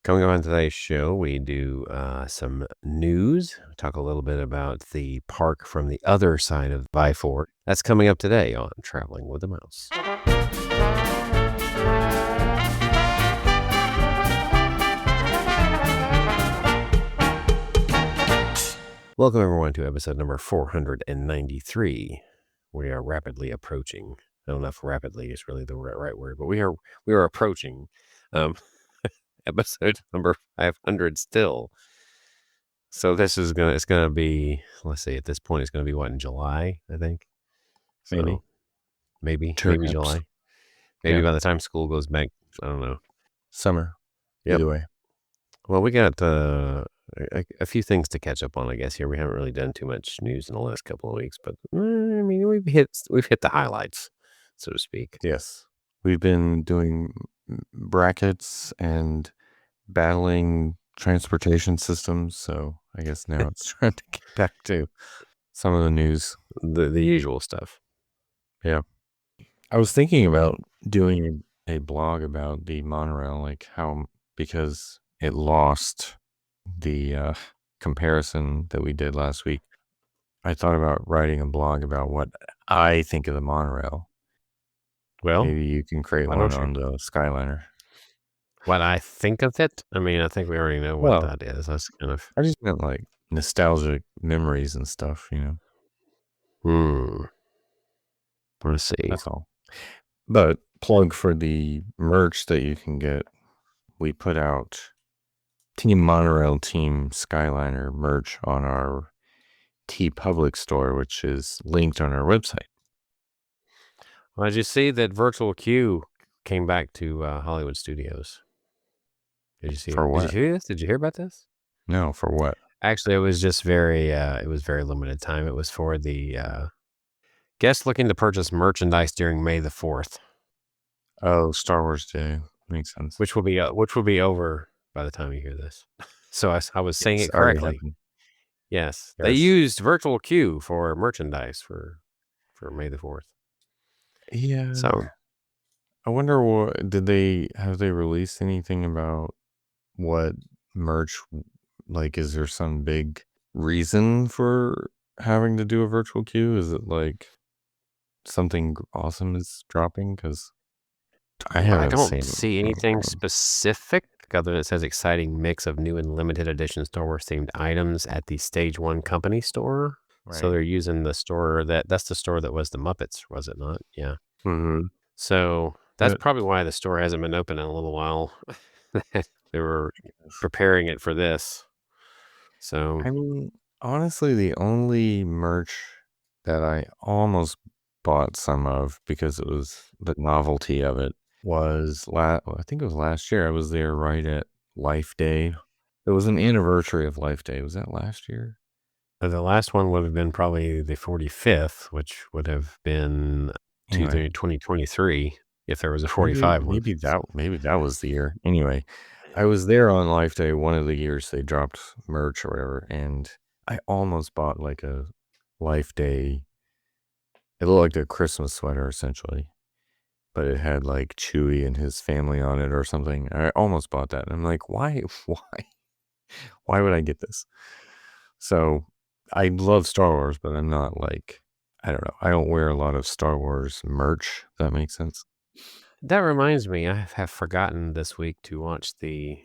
Coming up on today's show, we do some news, talk a little bit about the park from the other side of Vifor. That's coming up today on Traveling with the Mouse. Welcome, everyone, to episode number 493. We are rapidly approaching. I don't know if rapidly is really the right word, but we are approaching episode number 500 still. So this is it's gonna be, let's see, at this point it's gonna be what, in July, I think. So maybe July. Maybe by the time school goes back, I don't know. Summer. Yep. Either way. Well, we got a few things to catch up on, I guess. Here we haven't really done too much news in the last couple of weeks, but I mean we've hit the highlights, so to speak. Yes, we've been doing brackets and battling transportation systems, so I guess now it's trying to get back to some of the news, the usual stuff. Yeah, I was thinking about doing a blog about the monorail, like how, because it lost the comparison that we did last week. I thought about writing a blog about what I think of the monorail. Well, maybe you can create one on the Skyliner. What I think of it? I mean, I think we already know what that is. That's kind of... I just meant like nostalgic memories and stuff, you know. Let's see. That's all. But plug for the merch that you can get. We put out Team Monorail, Team Skyliner merch on our TeePublic store, which is linked on our website. Well, did you see that Virtual Queue came back to Hollywood Studios? Did you see for what? Did you hear this? Did you hear about this? No, for what? Actually, it was just very limited time. It was for the guests looking to purchase merchandise during May the 4th. Oh, Star Wars Day. Makes sense. Which will be over by the time you hear this. So I was saying it correctly. Yes. They used Virtual Queue for merchandise for May the 4th. Yeah. So I wonder what have they released anything about what merch, like, is there some big reason for having to do a virtual queue? Is it like something awesome is dropping? Because I don't see anything specific other than it says exciting mix of new and limited edition Star Wars themed items at the Stage 1 company store. Right. So they're using the store that's the store that was the Muppets, was it not? Yeah. Mm-hmm. So that's probably why the store hasn't been open in a little while. They were preparing it for this. So I mean, honestly, the only merch that I almost bought some of because it was the novelty of it was I think it was last year. I was there right at Life Day. It was an anniversary of Life Day. Was that last year? The last one would have been probably the 45th, which would have been 2023 if there was a 45 one. Maybe that was the year. Anyway, I was there on Life Day, one of the years they dropped merch or whatever, and I almost bought like a Life Day. It looked like a Christmas sweater essentially, but it had like Chewie and his family on it or something. I almost bought that. And I'm like, why would I get this? So I love Star Wars, but I'm not like, I don't know. I don't wear a lot of Star Wars merch. If that makes sense. That reminds me, I have forgotten this week to watch the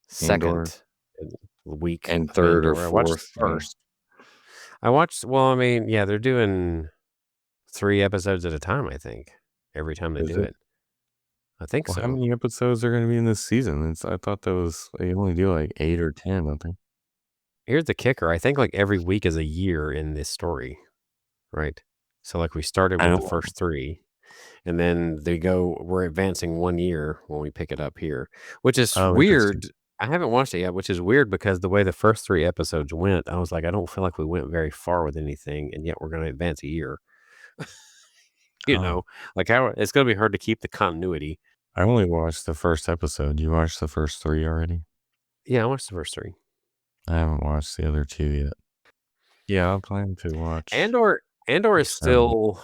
second week and third or fourth. I watched first. They're doing 3 episodes at a time, I think, every time they do it. I think so. How many episodes are going to be in this season? I thought they only do like 8 or 10, I think. Here's the kicker. I think like every week is a year in this story, right? So like we started with the first 3, and then we're advancing 1 year when we pick it up here, which is weird. I haven't watched it yet, which is weird because the way the first 3 episodes went, I was like, I don't feel like we went very far with anything, and yet we're going to advance a year. You know, like how it's going to be hard to keep the continuity. I only watched the first episode. You watched the first 3 already? Yeah, I watched the first 3. I haven't watched the other 2 yet. Yeah, I'll plan to watch. Andor is still,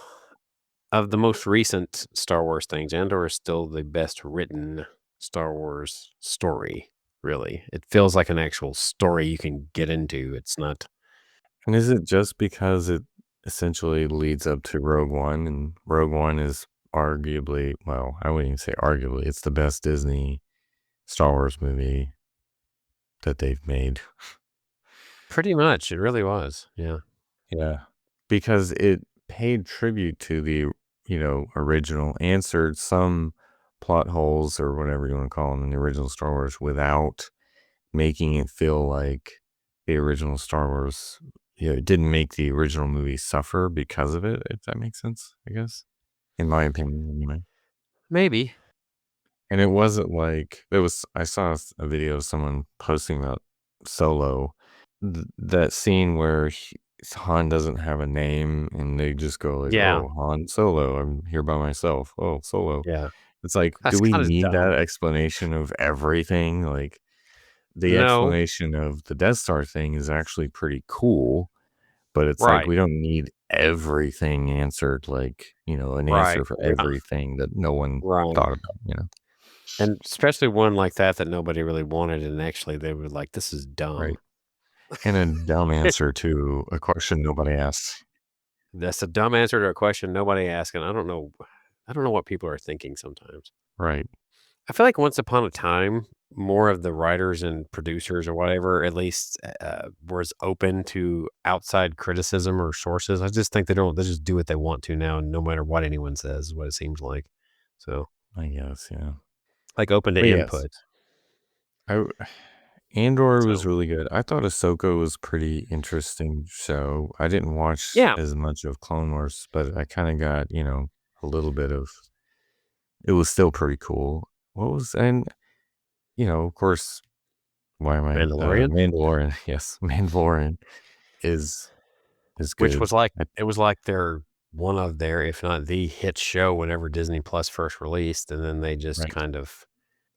of the most recent Star Wars things, Andor is still the best written Star Wars story, really. It feels like an actual story you can get into. It's not. And is it just because it essentially leads up to Rogue One, and Rogue One is arguably, well, I wouldn't even say arguably, it's the best Disney Star Wars movie that they've made. Pretty much, it really was. Yeah. Yeah. Because it paid tribute to the, original, answered some plot holes or whatever you want to call them in the original Star Wars without making it feel like the original Star Wars, it didn't make the original movie suffer because of it, if that makes sense, I guess. In my opinion, anyway. Maybe. And it wasn't like I saw a video of someone posting about Solo, that scene where Han doesn't have a name and they just go like, Yeah. "Oh, Han Solo, I'm here by myself. Oh, Solo." Yeah. It's like, do That's we kind of need dumb. that explanation of everything? Like, the No. explanation of the Death Star thing is actually pretty cool, but it's like Right. we don't need everything answered, like, an Right. answer for Yeah. everything that no one Right. thought about. And especially one like that nobody really wanted, and actually they were like, "This is dumb." Right. And a dumb answer to a question nobody asked. That's a dumb answer to a question nobody asked, and I don't know what people are thinking sometimes. Right. I feel like once upon a time, more of the writers and producers or whatever, at least, was open to outside criticism or sources. I just think they just do what they want to now, no matter what anyone says, is what it seems like. So, I guess, yeah. like, open to But yes, input. I Andor was So, really good. I thought Ahsoka was pretty interesting show. I didn't watch yeah, as much of Clone Wars, but I kind of got, a little bit of it was still pretty cool. What was and of course, why am I Mandalorian, Mandalorian? Yes, Mandalorian is is which good. was like I, it was like their one of their, if not the hit show whenever Disney Plus first released, and then they just right. kind of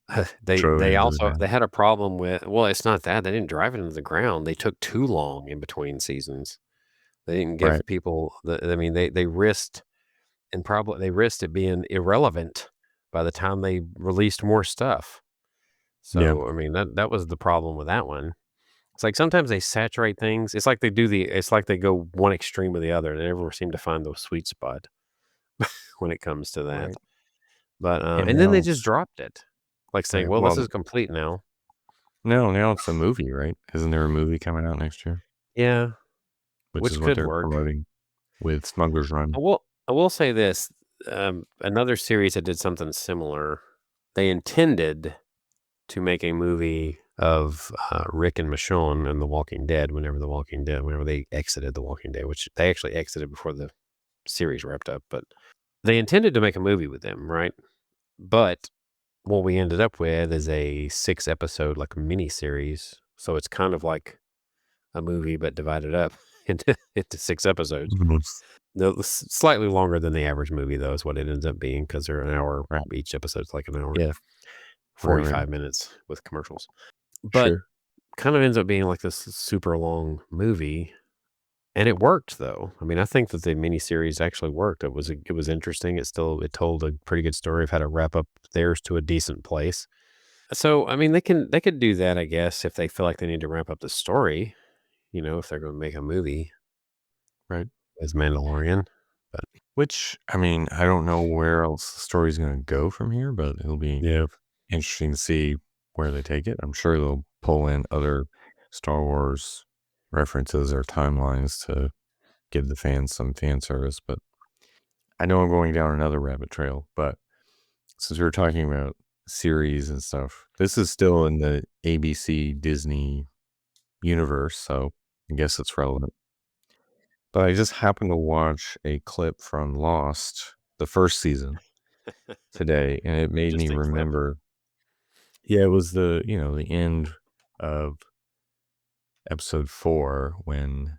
Drove it they into the also ground. they had a problem with, well, it's not that, they didn't drive it into the ground, they took too long in between seasons. They didn't give Right. people I mean, they risked, and probably they risked it being irrelevant by the time they released more stuff. Yeah. So, I mean, that was the problem with that one. It's like sometimes they saturate things. It's like they go one extreme or the other. They never seem to find the sweet spot when it comes to that. Right. But, And and then now they just it's dropped it, like saying, right. "Well, this Well, is complete now." no, now it's a movie, right? Isn't there a movie coming out next year? Yeah, Which is which what could they're work. promoting with Smuggler's Run. I will say this, another series that did something similar, they intended to make a movie of, Rick and Michonne and The Walking Dead whenever they exited The Walking Dead, which they actually exited before the series wrapped up, but they intended to make a movie with them, right? But what we ended up with is a 6-episode, like, mini series, so it's kind of like a movie, but divided up into 6 episodes. Mhm. No, slightly longer than the average movie, though, is what it ends up being because 'cause they're an hour Right. each episode's like an hour, Yeah. Right. Right. 45 minutes with commercials. But Sure. kind of ends up being like this super long movie, and it worked, though. I mean, I think that the miniseries actually worked. It was interesting. It told a pretty good story of how to wrap up theirs to a decent place. So, I mean, they could do that, I guess, if they feel like they need to wrap up the story, if they're gonna make a movie Right. as Mandalorian. But Which, I mean, I don't know where else the story's going to go from here, but it'll be yeah. interesting to see where they take it. I'm sure they'll pull in other Star Wars references or timelines to give the fans some fan service. But I know I'm going down another rabbit trail. But since we were talking about series and stuff, this is still in the ABC Disney universe. So I guess it's relevant. But I just happened to watch a clip from Lost, the first season, today, and it made me Interesting clip. remember. Yeah, it was the end of episode 4 when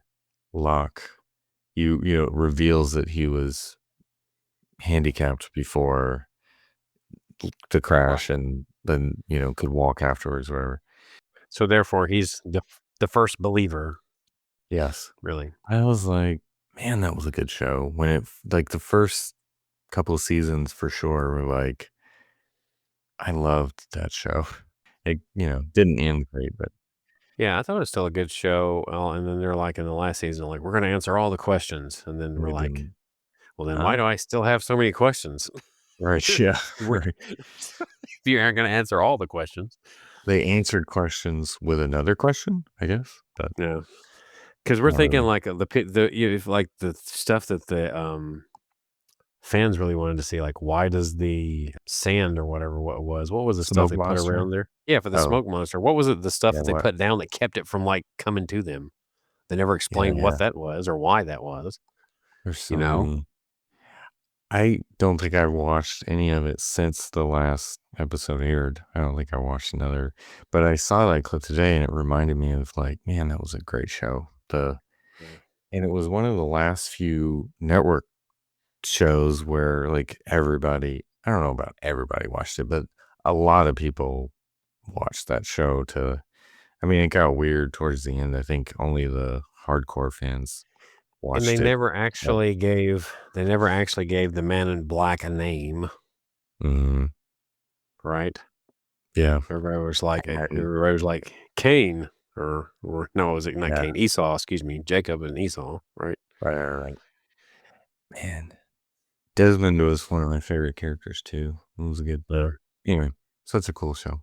Locke, reveals that he was handicapped before the Right. crash and then, could walk afterwards, whatever. So, therefore, he's the first believer, Yes. really. I was like, man, that was a good show. When like the first couple of seasons for sure were like, I loved that show. It, didn't end great, but Yeah, I thought it was still a good show, and then they're like in the last season, like, "We're gonna answer all the questions," and then we're they like, didn't. "Well, then why Huh? do I still have so many questions?" Right, yeah, We're right. if you aren't gonna answer all the questions. They answered questions with another question, I guess, but Yeah, because 'cause we're not thinking really. like, if like the stuff that the, fans really wanted to see, like, why does the sand or whatever what was the stuff Smoke they put monster? around there? Yeah, for the Oh, smoke monster. What was it, the stuff yeah, that they what? put down that kept it from, like, coming to them? They never explained what Yeah, that was or why that was, there's you so know? many. I don't think I've watched any of it since the last episode aired. I don't think I watched another, but I saw that clip today and it reminded me of like, man, that was a great show. Yeah. And it was one of the last few network shows where like everybody, I don't know about everybody watched it, but a lot of people watched that show I mean, it got weird towards the end. I think only the hardcore fans And watched it. they never actually gave the Man in Black a name, Mm, right? yeah. And, Everybody was like, "Cain," or no, was it not yeah. Cain? Esau, excuse me, Jacob and Esau, right? Right. Man, Desmond was one of my favorite characters too. It was a good. Yeah. Anyway, such a cool show.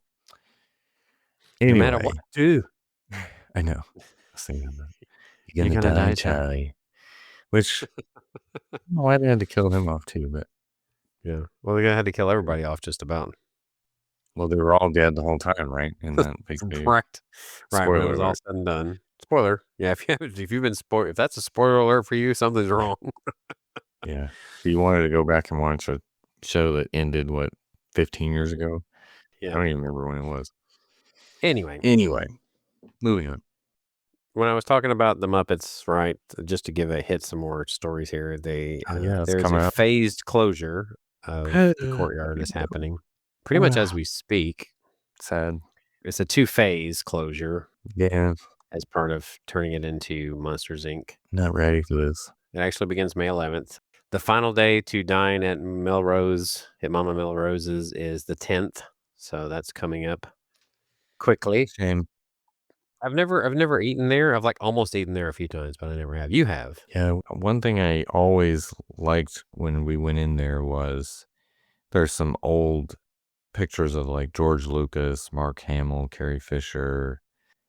No matter what Anyway, I do, I know. I was thinking about it. You're you're gonna gonna die, die, Charlie. Charlie. Which, why they had to kill him off too, but Yeah. Well, they had to kill yeah. everybody off just about. Well, they were all dead the whole time, right? In that big cave. Right. Right, when it Spoiler was all alert. said and done. Spoiler. Yeah, if you've been if that's a spoiler alert for you, something's wrong. Yeah. If you wanted to go back and watch a show that ended, 15 years ago? I Yeah. don't even remember when it was. Anyway, Anyway, moving on. when I was talking about the Muppets, right, just to hit some more stories here, Oh, yeah, it's there's a coming up. phased closure of the courtyard is happening pretty much as we speak. Sad. It's a 2-phase closure Yeah, as part of turning it into Monsters, Inc. not ready for this. It actually begins May 11th. The final day to dine at Mama Melrose's is the 10th, so that's coming up quickly. Shame. I've never eaten there. I've, like, almost eaten there a few times, but I never have. You have? Yeah, one thing I always liked when we went in there was there's some old pictures of like George Lucas, Mark Hamill, Carrie Fisher.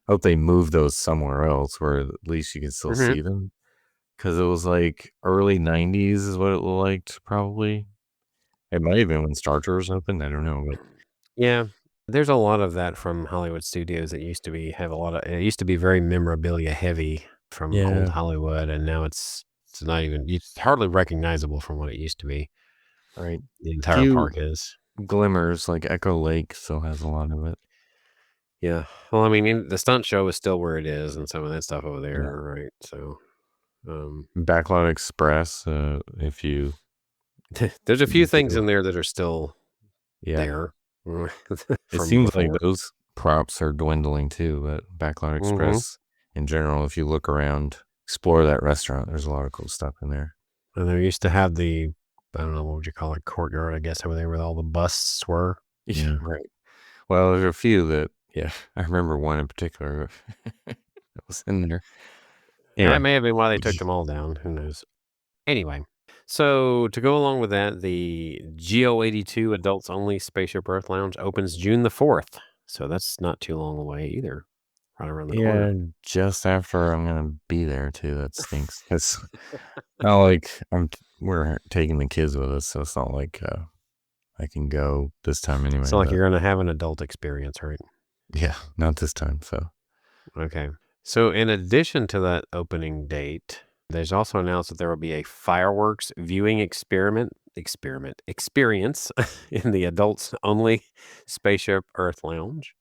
I hope they moved those somewhere else where at least you can still Mhm. see them. Because it was like early 90s is what it looked like, probably. It might have been when Star Tours opened. I don't know. But Yeah. There's a lot of that from Hollywood studios that it used to be very memorabilia heavy from old yeah, Hollywood, and now it's not even it's hardly recognizable from what it used to be. right. The entire Few park is. glimmers, like Echo Lake still has a lot of it. Yeah. Well, I mean, the stunt show is still where it is and some of that stuff over there, Yeah. right? So, um, Backlot Express, if you there's a few things do. in there that are still Yeah. there It from seems like before. those props are dwindling too, but Backlot Mhm. Express in general, if you look around, explore that restaurant, there's a lot of cool stuff in there. And there used to have I don't know, what would you call it, courtyard, I guess, over there where all the busts were. Yeah, Yeah. right. Well, there's a few that, yeah, I remember one in particular that was in there. That Anyway, may have been why they took them all down. Who knows? Anyway, so to go along with that, the GO82 Adults Only Spaceship Earth Lounge opens June the 4th. So that's not too long away either. Right around the yeah, corner. just after I'm gonna be there too. That stinks. It's not like we're taking the kids with us, so it's not like I can go this time It's anyway. not like But you're going to have an adult experience, right? yeah, not this time. So Okay. So, in addition to that opening date, there's also announced that there will be a fireworks viewing experience in the adults only Spaceship Earth Lounge.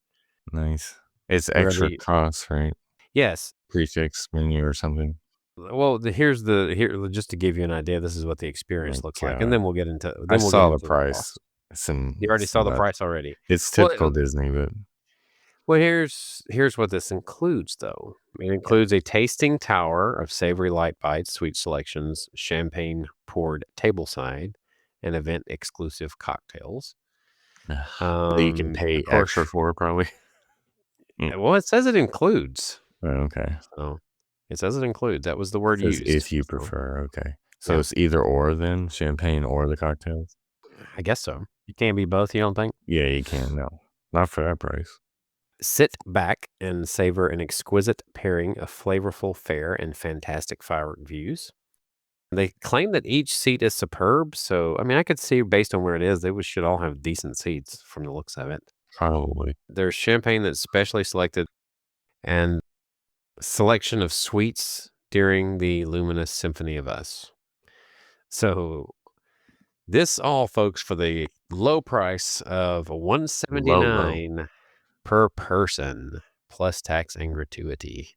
nice. It's Where extra cost, right? yes. Prefix menu or something. Well, here just to give you an idea, this is what the experience Like looks like, and I then we'll get saw the into the price. cost. You already It's saw the nuts. price already. It's Well, typical Disney, but here's what this includes, though. It yeah, includes a tasting tower of savory light bites, sweet selections, champagne poured tableside, and event exclusive cocktails. That you can pay Of course, extra for, probably. well, it says it includes. Oh, okay. So it says it includes. That was the It word says used. if you So, prefer. Okay. So yeah, it's either or then, champagne or the cocktails? I guess so. You can't be both, you don't think? Yeah, you can. No, not for that price. Sit back and savor an exquisite pairing of flavorful fare and fantastic firework views. They claim that each seat is superb, so, I mean, I could see based on where it is, should all have decent seats from the looks of it. Probably. There's champagne that's specially selected and selection of sweets during the luminous symphony of us. So, this all, folks, for the low price of Low. $179 per person, plus tax and gratuity.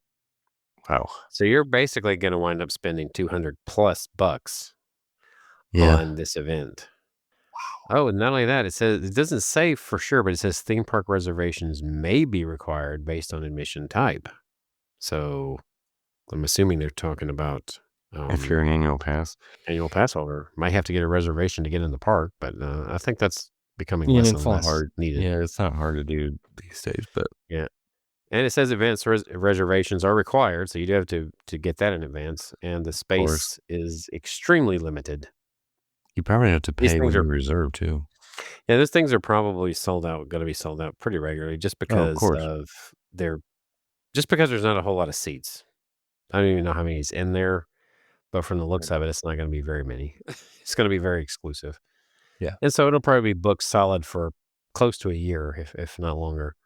Wow. So you're basically gonna wind up spending 200 plus bucks Yeah. on this event. Oh, and not only that, it doesn't say for sure, but it says theme park reservations may be required based on admission type. So I'm assuming they're talking about If you're an annual pass. annual pass holder. Might have to get a reservation to get in the park, but I think that's becoming Yeah, less it's and not less hard. needed. Yeah, it's not hard to do these days, but Yeah. And it says advance reservations are required, so you do have to get that in advance, and the of course, space is extremely limited. you probably have to These pay things when are you reserve too. Yeah, those things are probably sold out, gonna be sold out pretty regularly Oh, of course. they're just because there's not a whole lot of seats. I don't even know how many's in there, but from the looks Right. of it, it's not gonna be very many. It's gonna be very exclusive. Yeah. And so it'll probably be booked solid for close to a year, if not longer.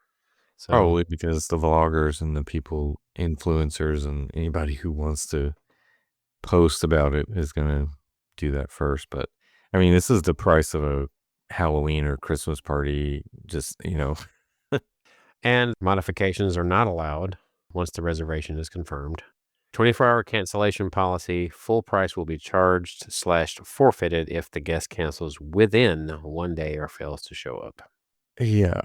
So Probably because the vloggers and the people, influencers, and anybody who wants to post about it is going to do that first. But I mean, this is the price of a Halloween or Christmas party. Just, and modifications are not allowed once the reservation is confirmed. 24-hour cancellation policy, full price will be charged/forfeited if the guest cancels within 1 day or fails to show up. yeah.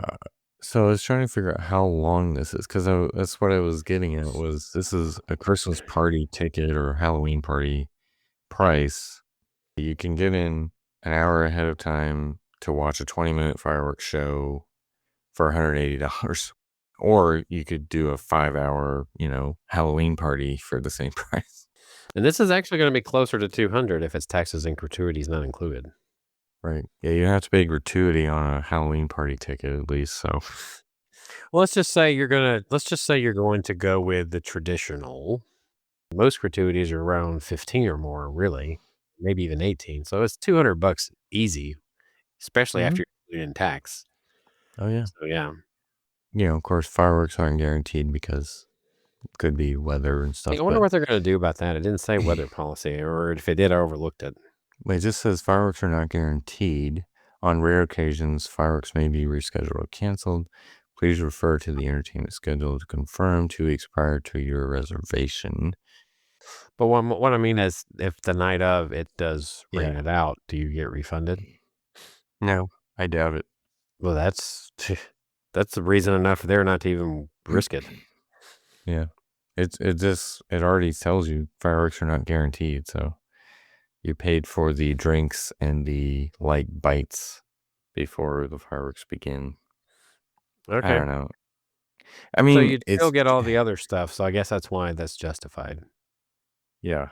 So I was trying to figure out how long this is because that's what I was getting at was this is a Christmas party ticket or Halloween party price. You can get in an hour ahead of time to watch a 20-minute fireworks show for $180. Or you could do a 5-hour, Halloween party for the same price. And this is actually gonna be closer to 200 if it's taxes and gratuities not included. Right. Yeah, you have to pay gratuity on a Halloween party ticket at least. So Well, let's just say you're going to go with the traditional. Most gratuities are around 15 or more, really, maybe even 18. So it's 200 bucks easy, especially Mhm. after you're including tax. Oh yeah. So yeah. Of course fireworks aren't guaranteed because it could be weather and Hey, stuff, I wonder but what they're gonna do about that. It didn't say weather policy, or if it did, I overlooked it. it just says fireworks are not guaranteed. On rare occasions, fireworks may be rescheduled or canceled. Please refer to the entertainment schedule to confirm 2 weeks prior to your reservation. But what I mean is, if the night of it does rain Yeah. it out, do you get refunded? No, I doubt it. Well, that's the reason enough there not to even risk it. Yeah. It already tells you fireworks are not guaranteed, so you paid for the drinks and the light bites before the fireworks begin. I Okay. don't know. I So mean, you'd still it's get all the other stuff, so I guess that's why that's justified. yeah.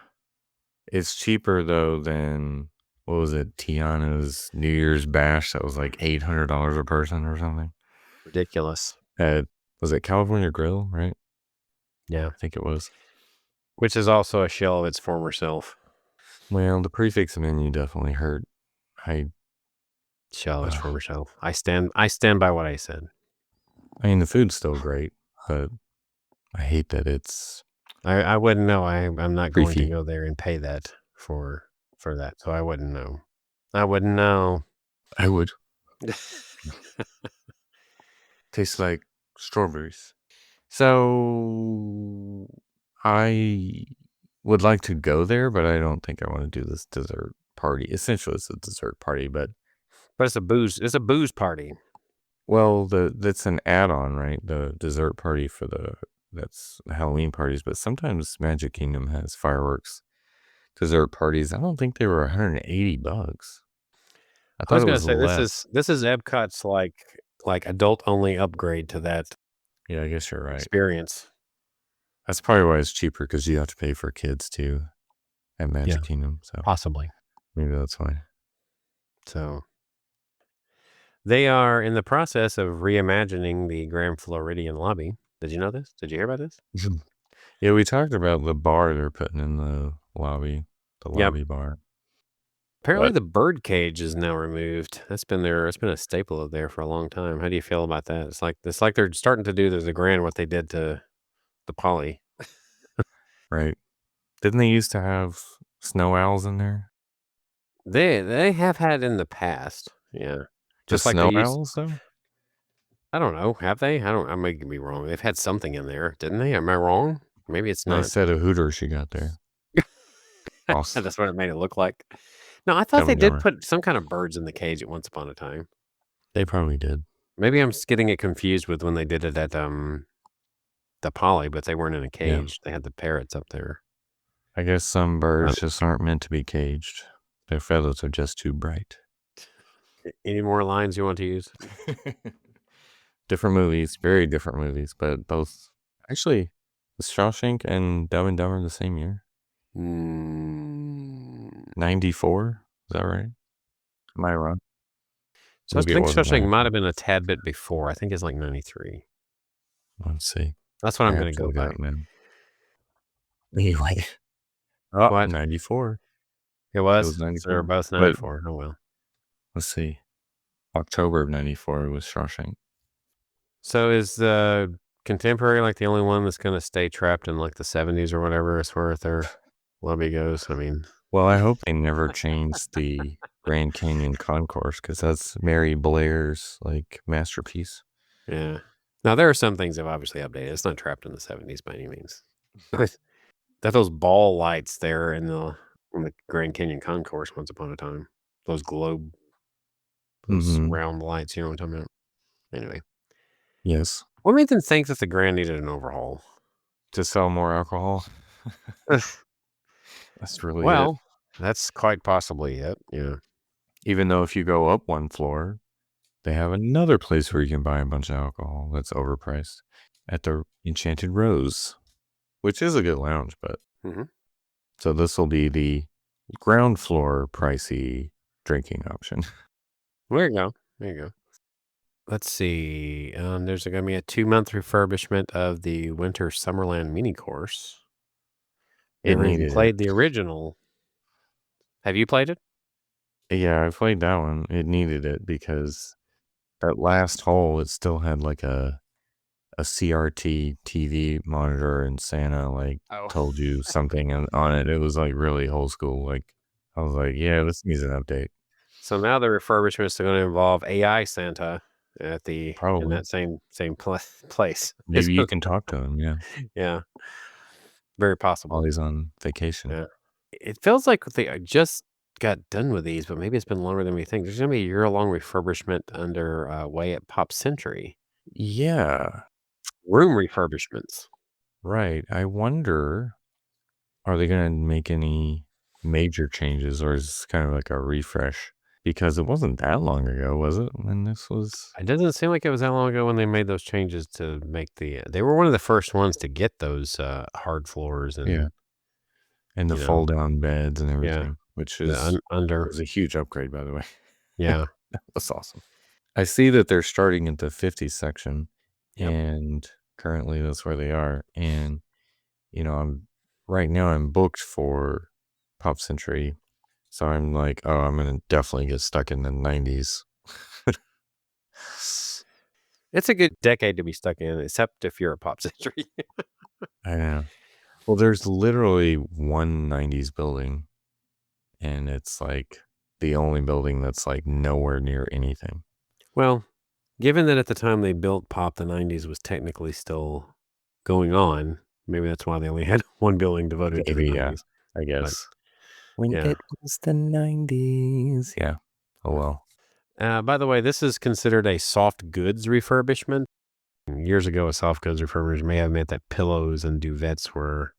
It's cheaper though than what was it? Tiana's New Year's bash that was like $800 a person or something. Ridiculous. Was it California Grill, right? Yeah. I think it was. Which is also a shell of its former self. Well, the prefix menu definitely hurt. I Shell of its uh, former self. I stand by what I said. I mean the food's still great, but I hate that it's I wouldn't know. I'm not going to creepy. go there and pay that for that, so I wouldn't know. I wouldn't know. I would. Tastes like strawberries. So I would like to go there, but I don't think I want to do this dessert party. Essentially, it's a dessert party, but But it's a booze party. well, that's an add-on, right? The dessert party that's the Halloween parties, but sometimes Magic Kingdom has fireworks dessert parties. I don't think they were $180. I I thought was it gonna was say less. this is Epcot's like adult only upgrade to that Yeah, I guess you're right. experience. That's probably why it's cheaper because you have to pay for kids too at Yeah, Magic Kingdom. So possibly. maybe that's why. So they are in the process of reimagining the Grand Floridian lobby. Did you know this? Did you hear about this? Yeah, we talked about the bar they're putting in the Yep. lobby bar. Apparently, But the bird cage is now removed. That's been there. It's been a staple of there for a long time. How do you feel about that? It's like they're starting to do to the Grand what they did to the Poly. right. Didn't they used to have snow owls in there? They have had in the past, yeah. The Just like they snow used. owls though? I don't know. Have they? I don't. I may be wrong. They've had something in there, didn't they? Am I wrong? Maybe it's Nice not. set of Hooters you got there. Awesome. That's what it made it look like. No, I thought Dumb they and did Dumber. put some kind of birds in the cage at once upon a time. They probably did. Maybe I'm just getting it confused with when they did it at the Poly, but they weren't in a Yeah. cage. They had the parrots up there. I guess some birds just aren't meant to be caged. Their feathers are just too bright. Any more lines you want to use? Different movies, very different movies, but both. Actually, was Shawshank and Dumb and Dumber the same year? 94? Is that right? Am I wrong? So I Maybe it think wasn't Shawshank might 94. have been a tad bit before. I think it's like 93. Let's see. That's what I I'm have going to to go look it by. up, man. Anyway. Oh, What? 94. It It was? was So they were 94. both But 94. Oh, well. let's see. October of 94 was Shawshank. So is the contemporary like the only one that's going to stay trapped in like the 70s or whatever as far as their lobby goes? I mean, Well, I hope they never change the Grand Canyon Concourse because that's Mary Blair's like masterpiece. yeah. Now there are some things they've obviously updated. It's not trapped in the 70s by any means. That those ball lights there in the Grand Canyon Concourse once upon a time. Those globe, those Mm-hmm. round lights, you know what I'm talking about? Anyway. Yes. What made them think that the Grand needed an overhaul? To sell more alcohol. That's really it. Well, that's quite possibly it. Yeah. Even though if you go up one floor, they have another place where you can buy a bunch of alcohol that's overpriced at the Enchanted Rose, which is a good lounge, but so this will be the ground floor pricey drinking option. There you go. There you go. Let's see. There's going to be a 2-month refurbishment of the Winter Summerland mini course. It Have you needed played it. the original? Have you played it? Yeah, I played that one. It needed it because that last hole, it still had like a CRT TV monitor and Santa like told you something on it. It was like really old school. Like I was like, yeah, this needs an update. So now the refurbishment is going to involve AI Santa in Probably. that same place. Maybe you can talk to him. Yeah. Yeah, very possible. While he's on vacation. Yeah, it feels like they just got done with these, but maybe it's been longer than we think. There's going to be a year-long refurbishment underway at Pop Century. Yeah. Room refurbishments. Right. I wonder, are they going to make any major changes or is this kind of like a refresh? Because it wasn't that long ago, was it? When this was. It doesn't seem like it was that long ago when they made those changes to make they were one of the first ones to get those hard floors and And the fold down beds and everything, which is was a huge upgrade, by the way. Yeah. That's awesome. I see that they're starting at the 50 section and currently that's where they are. And, right now I'm booked for Pop Century. So I'm like, oh, I'm going to definitely get stuck in the 90s. It's a good decade to be stuck in, except if you're a Pop Century. I know. Well, there's literally one 90s building, and it's like the only building that's like nowhere near anything. Well, given that at the time they built Pop, the 90s was technically still going on, maybe that's why they only had one building devoted to the 90s. I guess. When it was the 90s. Yeah. Oh, well. By the way, this is considered a soft goods refurbishment. Years ago, a soft goods refurbishment may have meant that pillows and duvets were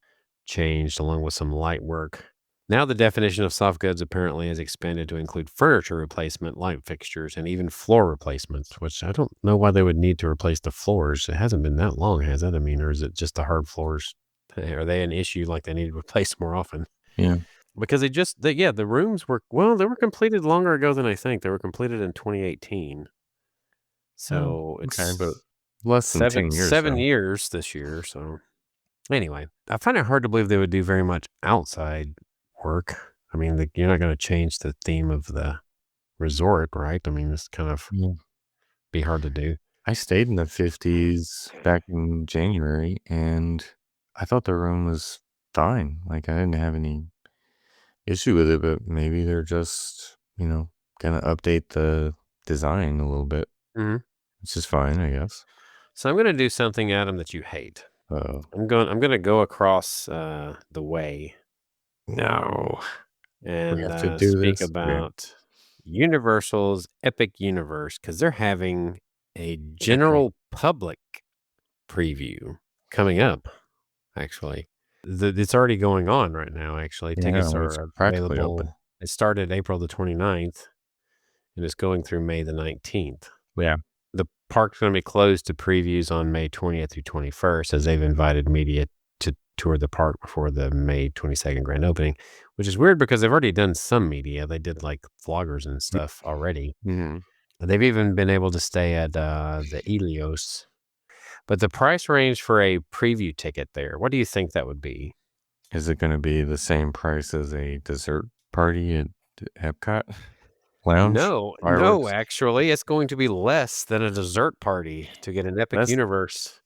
changed along with some light work. Now the definition of soft goods apparently has expanded to include furniture replacement, light fixtures, and even floor replacements, which I don't know why they would need to replace the floors. It hasn't been that long, has it? I mean, or is it just the hard floors? Are they an issue like they need to replace more often? Yeah. Because the rooms were, well, they were completed longer ago than I think. They were completed in 2018. So okay, but it's less than 10 years, 7 though. years this year. So anyway, I find it hard to believe they would do very much outside work. I mean, you're not going to change the theme of the resort, right? I mean, it's kind of Yeah. be hard to do. I stayed in the 50s back in January, and I thought the room was fine. Like, I didn't have any issue with it, but maybe they're just, gonna update the design a little bit. Mm-hmm. Which is fine, I guess. So I'm going to do something, Adam, that you hate. Oh. I'm going to go across the way. No. And We have to do speak this? Okay. about Universal's Epic Universe, because they're having a general public preview coming up, actually. It's already going on right now, actually. Yeah, Tickets it's are practically open. available. It started April the 29th, and it's going through May the 19th. Yeah. The park's going to be closed to previews on May 20th through 21st, as they've invited media to tour the park before the May 22nd grand opening, which is weird because they've already done some media. They did like vloggers and stuff already. Mm-hmm. They've even been able to stay at the Helios. But the price range for a preview ticket there, what do you think that would be? Is it going to be the same price as a dessert party at Epcot Lounge? No, actually, it's going to be less than a dessert party to get an Epic Universe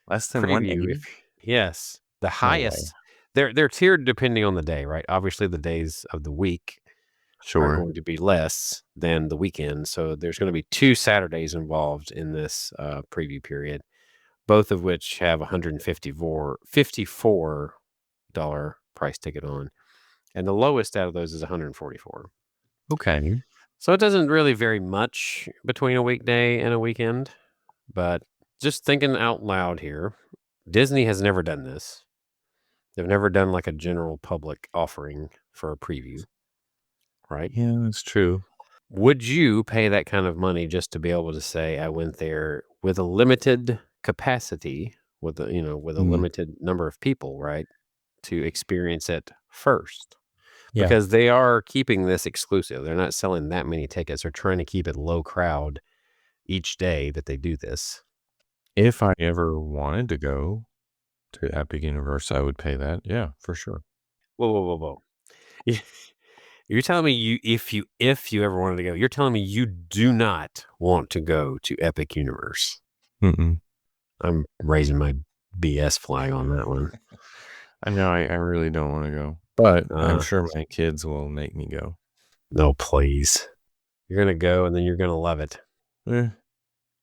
less than preview. Yes, the highest. They're tiered depending on the day, right? Obviously, the days of the week are going to be less than the weekend. So there's going to be 2 Saturdays involved in this preview period, both of which have $54 price ticket on. And the lowest out of those is $144. Okay. So it doesn't really vary much between a weekday and a weekend. But just thinking out loud here, Disney has never done this. They've never done like a general public offering for a preview, right? Yeah, that's true. Would you pay that kind of money just to be able to say I went there with a limited capacity, with a limited number of people, right, to experience it first? Yeah. Because they are keeping this exclusive. They're not selling that many tickets. They're trying to keep it low crowd each day that they do this. If I ever wanted to go to Epic Universe, I would pay that. Yeah, for sure. Whoa. You're telling me if you ever wanted to go, you're telling me you do not want to go to Epic Universe. Mm-mm. I'm raising my BS flag on that one. I know I really don't want to go, but I'm sure my kids will make me go. No, please. You're going to go and then you're going to love it.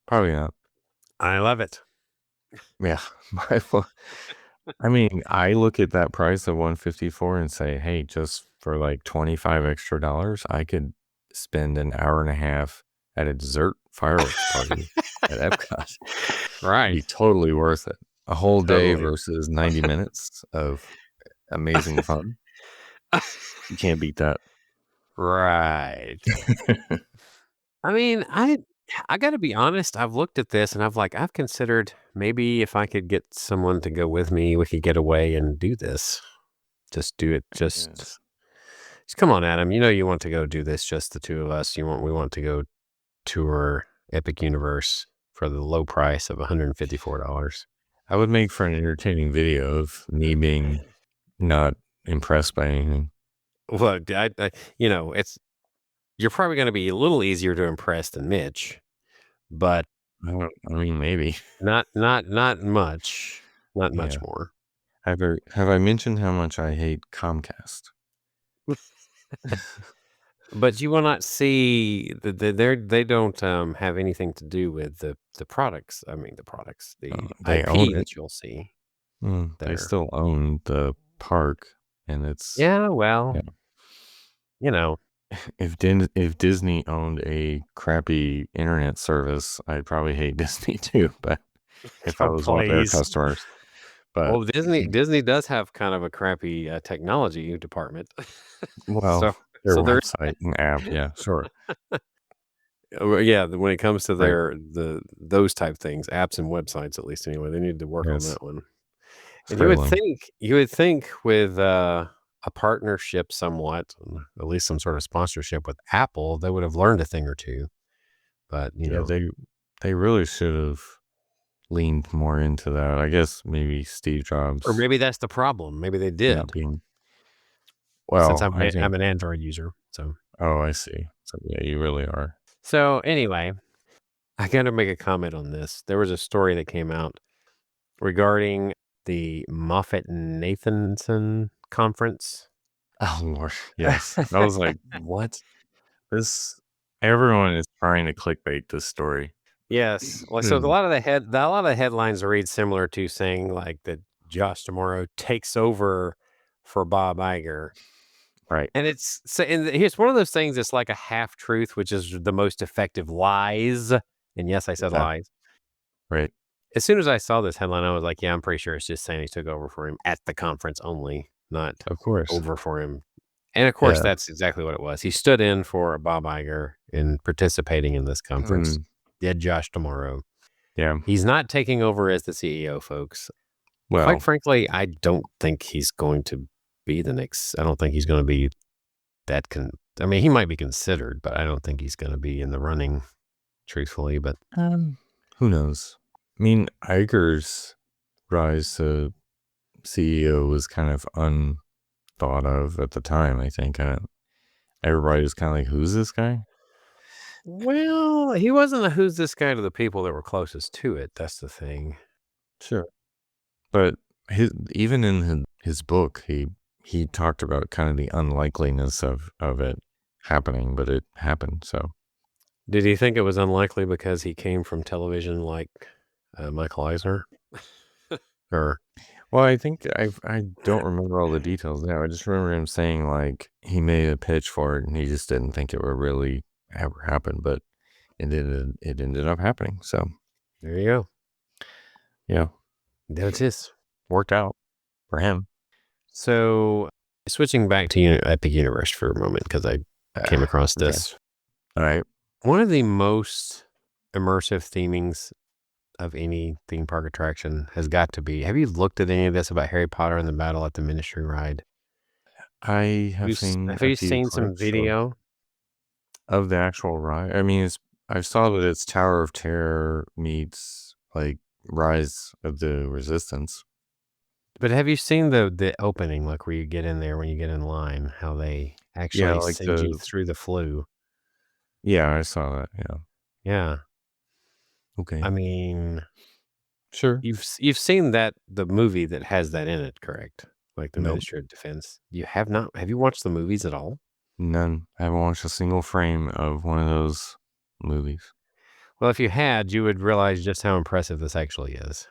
Probably not. I love it. Yeah. I mean, I look at that price of $154 and say, hey, just for like $25 extra, I could spend an hour and a half at a dessert fireworks party at Epcot. Right. It'd be totally worth it. A whole day versus 90 minutes of amazing fun. You can't beat that. Right. I mean, I got to be honest. I've looked at this and I've considered maybe if I could get someone to go with me, we could get away and do this. Just do it. Just come on, Adam. You know you want to go do this. Just the two of us. We want to go tour Epic Universe for the low price of $154. I would make for an entertaining video of me being not impressed by anything. Well, you're probably going to be a little easier to impress than Mitch, but I mean, maybe not much more. Have I mentioned how much I hate Comcast? But you will not see they don't have anything to do with the products. I mean, the products, the IP own that you'll see. They still own the park, and it's if Disney owned a crappy internet service, I'd probably hate Disney too. But if I was one of their customers, But Well, Disney does have kind of a crappy technology department. well, so their there. website and app, yeah, sure, Yeah, when it comes to right, those type things, apps and websites, at least anyway, they need to work on yes, that one. And swirling, you would think with a partnership somewhat, at least some sort of sponsorship with Apple, they would have learned a thing or two. But yeah, they really should have leaned more into that. I guess maybe Steve or Jobs maybe that's the problem. Maybe they not did. being Since well. I think. I'm an Android user, so Oh, I see. So yeah, you really are. anyway, I got to make a comment on this. There was a story that came out regarding the Moffat Nathanson conference. Oh Lord, yes. I was like, what? This everyone is trying to clickbait this story. Yes. Well, so a Hmm. lot of a lot of the headlines read similar to saying like that Josh Tomorrow takes over for Bob Iger. Right. And here's one of those things that's like a half truth, which is the most effective lies. And yes, I said Yeah. lies. Right. As soon as I saw this headline, I was like, yeah, I'm pretty sure it's just saying he took over for him at the conference only, not Of course. over for him. And of course, Yeah. that's exactly what it was. He stood in for Bob Iger in participating in this conference. Mm, Did Josh Tomorrow. yeah. He's not taking over as the CEO, folks. Quite Well, frankly, I don't think he's going to be the next. I don't think he's going to be that. I mean, he might be considered, but I don't think he's going to be in the running, truthfully. But who knows? I mean, Iger's rise to CEO was kind of unthought of at the time. I think everybody was kind of like, "Who's this guy?" well, he wasn't a who's this guy to the people that were closest to it. That's the thing. Sure. But even in his book, he talked about kind of the unlikeliness of it happening, but it happened. So Did he think it was unlikely because he came from television like Michael Eisner? Or well, I think I don't remember all the details now. I just remember him saying like he made a pitch for it and he just didn't think it would really ever happen, but it ended up happening. So there you go. yeah, There it is. worked out for him. So switching back to Epic Universe for a moment because I came across Okay. this. All right. One of the most immersive themings of any theme park attraction has got to be. Have you looked at any of this about Harry Potter and the Battle at the Ministry ride? I have seen Have a you few seen some clips, sure, video? of the actual ride. I mean, I saw that it's Tower of Terror meets like Rise of the Resistance. But have you seen the opening, like where you get in there when you get in line, how they Yeah, actually like send you through the flue? yeah, I saw that. Yeah. Yeah. Okay. I mean, Sure. you've seen the movie that has that in it, correct? Like the Nope. Ministry of Defense. You have not. Have you watched the movies at all? None. I haven't watched a single frame of one of those movies. Well, if you had, you would realize just how impressive this actually is,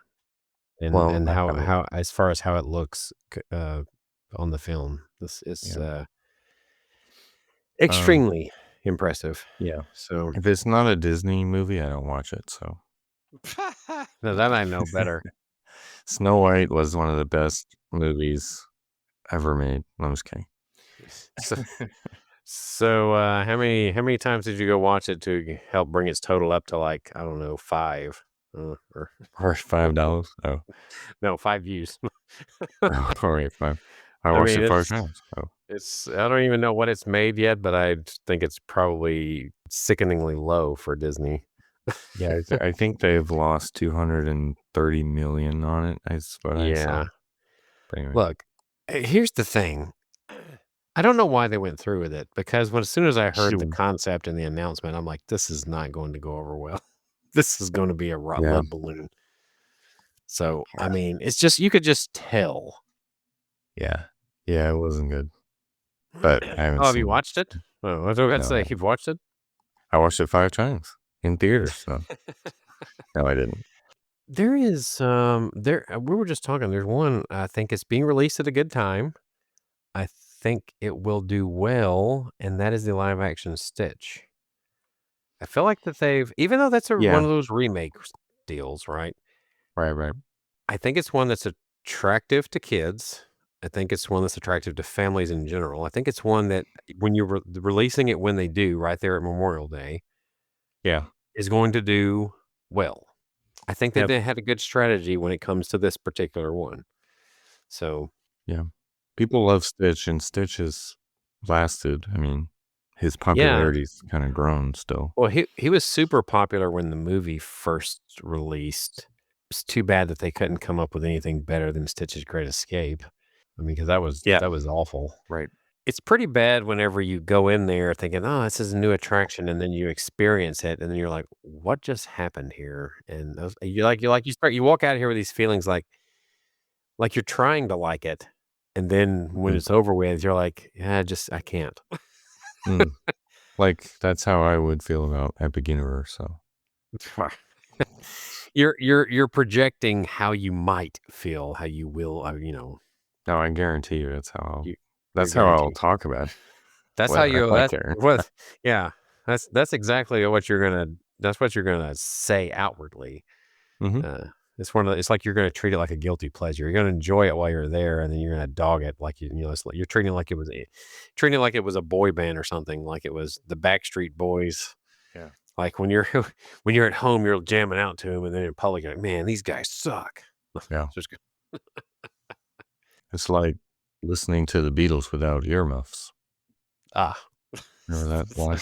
Well, and I haven't. how as far as how it looks on the film, this is Yeah. Um. extremely impressive. Yeah. So If it's not a Disney movie, I don't watch it. So now that I know better. Snow White was one of the best movies ever made. No, I'm just kidding. So, how many times did you go watch it to help bring its total up to like I don't know 5 or Or $5. Oh, no 5 views? oh, all right, 5. I I watched mean it 5 times. Oh, it's I don't even know what it's made yet, but I think it's probably sickeningly low for Disney. yeah. I think they've lost 230 million on it. That's what I saw. Yeah. But anyway, Look, here's the thing. I don't know why they went through with it because as soon as I heard the Shoo. concept and the announcement, I'm like, this is not going to go over well. This is going to be a Yeah, lead balloon. So, I mean, it's just, you could just tell. yeah, yeah. It wasn't good, but I haven't Oh, have you seen. watched it? Oh, I was about to No, say, you've watched it? I watched it 5 times in theaters. So no, I didn't. There is, we were just talking, there's one, I think it's being released at a good time. I think it will do well, and that is the live action Stitch. I feel like that even though that's one Yeah, of those remake deals, right? right, right. I think it's one that's attractive to kids. I think it's one that's attractive to families in general. I think it's one that when you're releasing it when they do, right there at Memorial Day, Yeah. is going to do well. I think that Yep. they had a good strategy when it comes to this particular one. So, Yeah. People love Stitch, and Stitch has lasted. I mean, his yeah. popularity's kinda grown still. Well, he was super popular when the movie first released. It's too bad that they couldn't come up with anything better than Stitch's Great Escape. I mean, because Yeah. that was awful. Right. It's pretty bad whenever you go in there thinking, "Oh, this is a new attraction," and then you experience it, and then you're like, "What just happened here?" And those you walk out of here with these feelings like you're trying to like it, and then when Mhm. it's over with, you're like, "Yeah, I can't." Mm. Like, that's how I would feel about Epic Universe, so You're projecting how you might feel, how you will, no, I guarantee you you you're that's how I'll guaranteed. talk about it, That's how whether I you like it or not. yeah, that's exactly that's what you're gonna say outwardly. Mhm. Uh, it's like you're gonna treat it like a guilty pleasure. You're gonna enjoy it while you're there, and then you're gonna dog it like it's like you're treating it like it was a boy band or something, like it was the Backstreet Boys. Yeah. Like when you're when you're at home, you're jamming out to them, and then in public, you're like, "Man, these guys suck." Yeah. Just It's like listening to the Beatles without earmuffs. ah. Remember that line?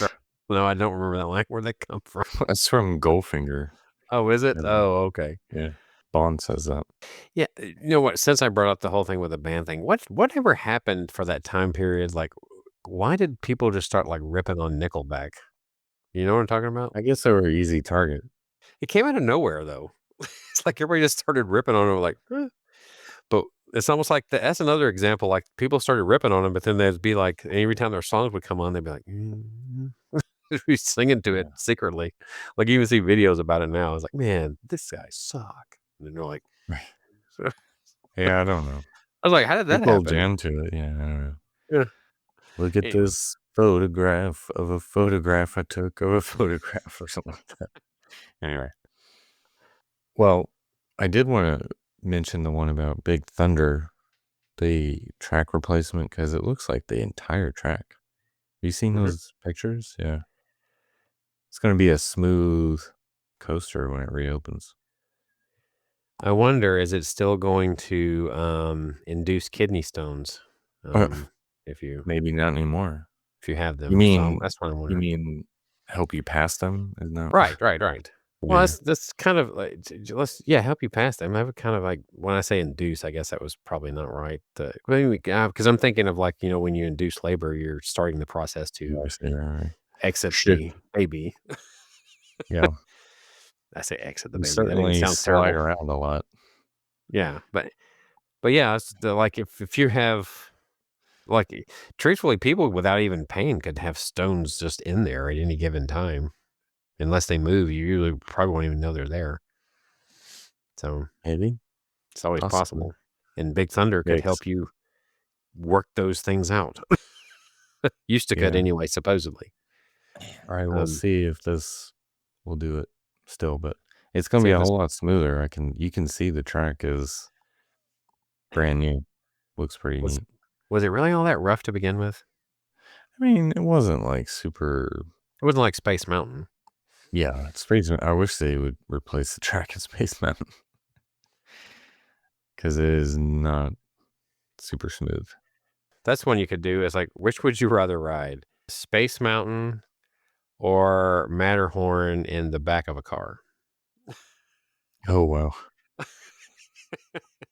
No, I don't remember that line. Where'd that come from? That's from Goldfinger. Oh, is it? And Oh, okay. yeah, Bond says that. Yeah, you know what? Since I brought up the whole thing with the band thing, whatever happened for that time period? Like, why did people just start like ripping on Nickelback? You know what I'm talking about? I guess they were an easy target. It came out of nowhere though. It's like everybody just started ripping on them, like, "Eh." But it's almost like that's another example. Like people started ripping on them, but then they'd be like, every time their songs would come on, they'd be like, be singing to it Yeah. secretly. Like you even see videos about it now. It's like, man, this guy suck. And then you're like, Right. I Yeah, I don't know. was like, how did that People happen? jam to it. Yeah, I don't know. Yeah. Look at Anyway, this photograph of a photograph I took of a photograph or something like that. Anyway. Well, I did want to mention the one about Big Thunder, the track replacement, because it looks like the entire track. Have you seen mhm. those pictures? Yeah. It's going to be a smooth coaster when it reopens. I wonder, is it still going to induce kidney stones Uh, if you maybe not anymore. have You them? So mean that's what I'm you wondering. mean help you pass them? Is not Right. Well, yeah. that's kind of like let's help you pass them. I would kind of like when I say induce, I guess that was probably not right. Because I'm thinking of like when you induce labor, you're starting the process to I see, right. exit Shift. the baby. Yeah. I say exit the You baby. That even certainly sounds slide terrible. around a lot. Yeah, but yeah, it's like if you have like truthfully, people without even pain could have stones just in there at any given time. Unless they move, you usually probably won't even know they're there. So Maybe. it's always Possibly. possible. And Big Thunder could Yikes. help you work those things out. Used to could Yeah. anyway, supposedly. All right, we'll Um, see if this will do it still, but it's gonna see be if a this whole lot smoother. You can see the track is brand new. Looks pretty was neat. was it really all that rough to begin with? I mean, it wasn't like super. It wasn't like Space Mountain. Yeah, it's Space I wish they would replace the track at Space Mountain because it is not super smooth. That's one you could do. Is like, which would you rather ride? Space Mountain or Matterhorn in the back of a car? Oh wow.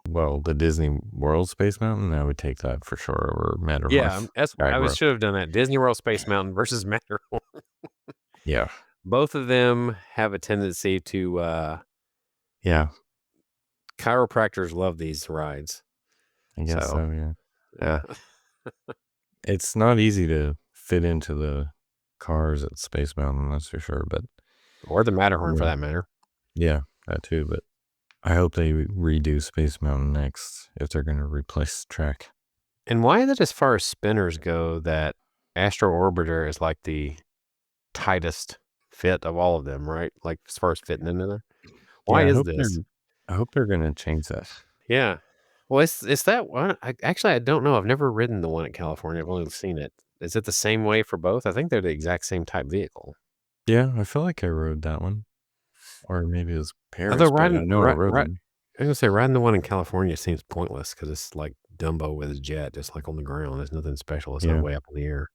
Well, the Disney World Space Mountain, I would take that for sure over Matterhorn. Yeah, that's I Skybro. should have done that. Disney World Space Mountain versus Matterhorn. Yeah. Both of them have a tendency to Yeah. chiropractors love these rides. I guess So, so, yeah. yeah. It's not easy to fit into the cars at Space Mountain, that's for sure, but Or the Matterhorn for yeah. that matter. Yeah, that too, but I hope they redo Space Mountain next if they're gonna replace the track. And why is it as far as spinners go that Astro Orbiter is like the tightest fit of all of them, right? Like as far as fitting into there. Why Yeah, is this? I hope they're gonna change that. Yeah. Well, it's that one. Actually, I don't know. I've never ridden the one in California. I've only seen it. Is it the same way for both? I think they're the exact same type vehicle. Yeah, I feel like I rode that one. Or maybe it was Although Paris, but I know I rode them. I'm gonna say riding the one in California seems pointless because it's like Dumbo with his jet, just like on the ground. There's nothing special. It's not Yeah, way up in the air.